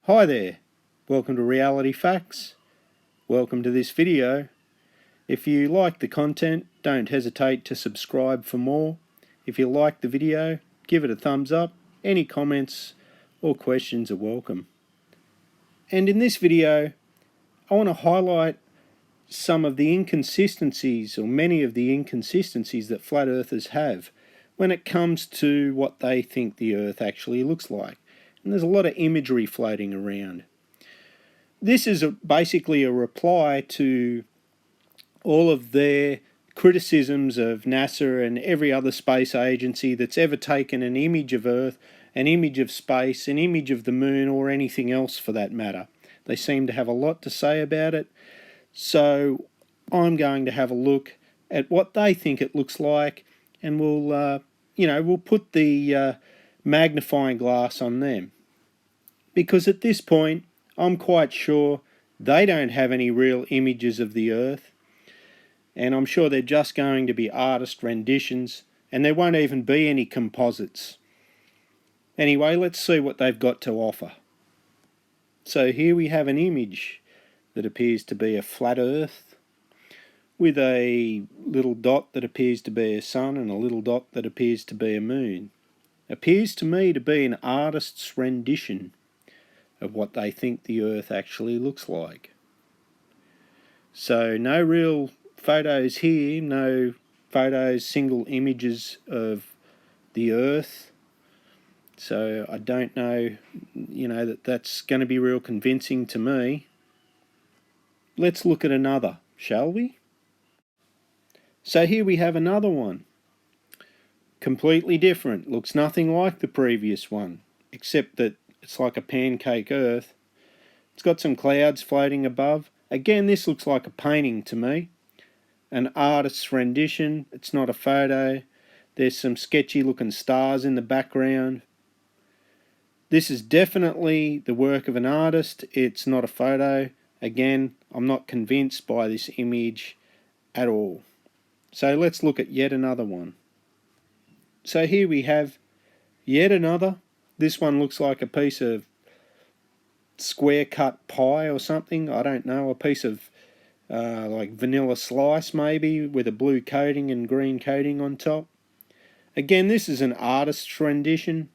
Hi there, welcome to Reality Facts. Welcome to this video. If you like the content, don't hesitate to subscribe for more. If you like the video, give it a thumbs up. Any comments or questions are welcome. And in this video, I want to highlight some of the inconsistencies, or many of the inconsistencies that flat earthers have when it comes to what they think the earth actually looks like. And there's a lot of imagery floating around. This is basically a reply to all of their criticisms of NASA and every other space agency that's ever taken an image of Earth, an image of space, an image of the moon, or anything else for that matter. They seem to have a lot to say about it. So I'm going to have a look at what they think it looks like, and we'll put the magnifying glass on them. Because at this point, I'm quite sure they don't have any real images of the Earth, and I'm sure they're just going to be artist renditions, and there won't even be any composites. Anyway, let's see what they've got to offer. So here we have an image that appears to be a flat Earth, with a little dot that appears to be a sun and a little dot that appears to be a moon. Appears to me to be an artist's rendition of what they think the Earth actually looks like. So no real photos here, no photos, single images of the Earth. So I don't know, that's going to be real convincing to me. Let's look at another, shall we? So here we have another one. Completely different, looks nothing like the previous one, except that it's like a pancake Earth. It's got some clouds floating above. Again, this looks like a painting to me. An artist's rendition. It's not a photo. There's some sketchy looking stars in the background. This is definitely the work of an artist. It's not a photo. Again, I'm not convinced by this image at all. So let's look at yet another one. So here we have yet another. This one looks like a piece of square cut pie or something. I don't know, a piece of like vanilla slice maybe, with a blue coating and green coating on top. Again, this is an artist's rendition.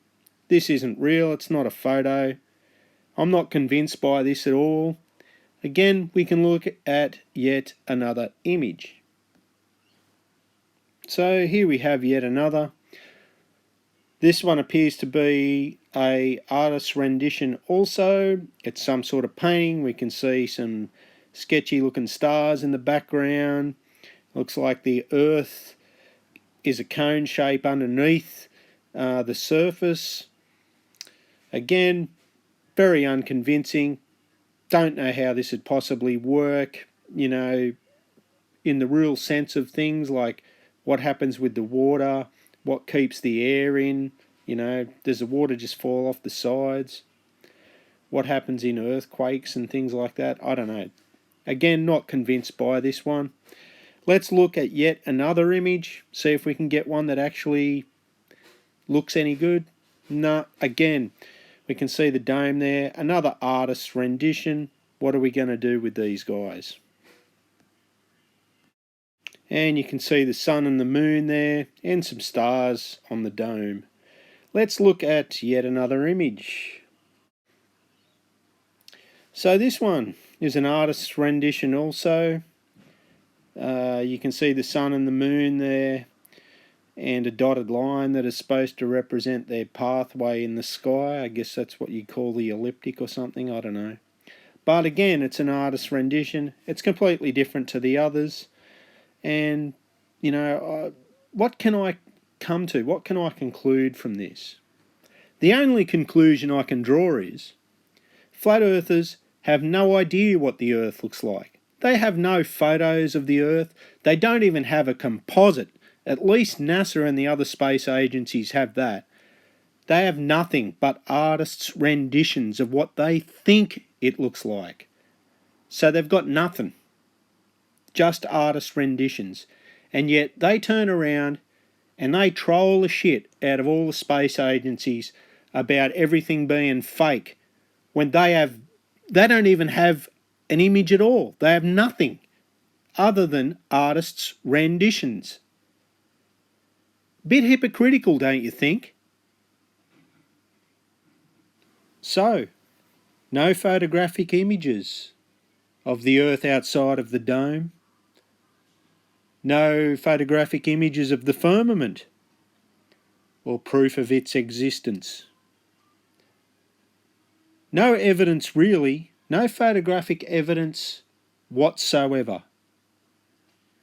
This isn't real, it's not a photo. I'm not convinced by this at all. Again, we can look at yet another image. So here we have yet another. This one appears to be a artist's rendition also. It's some sort of painting. We can see some sketchy looking stars in the background. Looks like the Earth is a cone shape underneath the surface. Again, very unconvincing. Don't know how this would possibly work, in the real sense of things, like what happens with the water, what keeps the air in, does the water just fall off the sides? What happens in earthquakes and things like that? I don't know. Again, not convinced by this one. Let's look at yet another image, see if we can get one that actually looks any good. No, again, we can see the dome there. Another artist's rendition. What are we going to do with these guys? And you can see the sun and the moon there, and some stars on the dome. Let's look at yet another image. So this one is an artist's rendition also. You can see the sun and the moon there, and a dotted line that is supposed to represent their pathway in the sky. I guess that's what you call the elliptic or something, I don't know. But again, it's an artist's rendition. It's completely different to the others. And, what can I come to? What can I conclude from this? The only conclusion I can draw is flat earthers have no idea what the Earth looks like. They have no photos of the Earth. They don't even have a composite. At least NASA and the other space agencies have that. They have nothing but artists' renditions of what they think it looks like. So they've got nothing. Just artist renditions. And yet they turn around and they troll the shit out of all the space agencies about everything being fake when they don't even have an image at all. They have nothing other than artists' renditions. Bit hypocritical, don't you think? So, no photographic images of the Earth outside of the dome. No photographic images of the firmament or proof of its existence. No evidence really, no photographic evidence whatsoever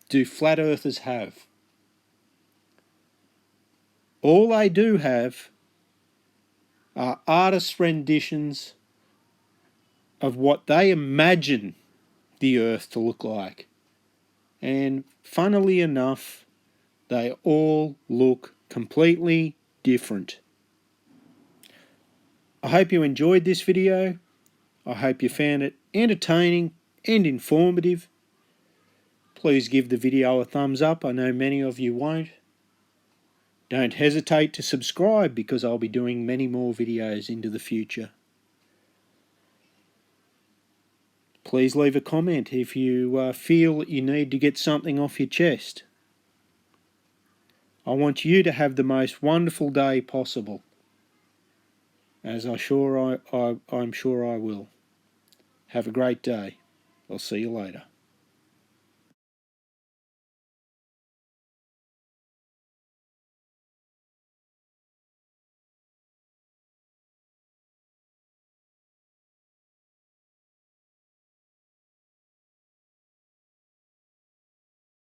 do flat earthers have. All they do have are artists' renditions of what they imagine the Earth to look like. And funnily enough, they all look completely different. I hope you enjoyed this video. I hope you found it entertaining and informative. Please give the video a thumbs up. I know many of you won't. Don't hesitate to subscribe because I'll be doing many more videos into the future. Please leave a comment if you feel you need to get something off your chest. I want you to have the most wonderful day possible, as I'm sure I will. Have a great day. I'll see you later.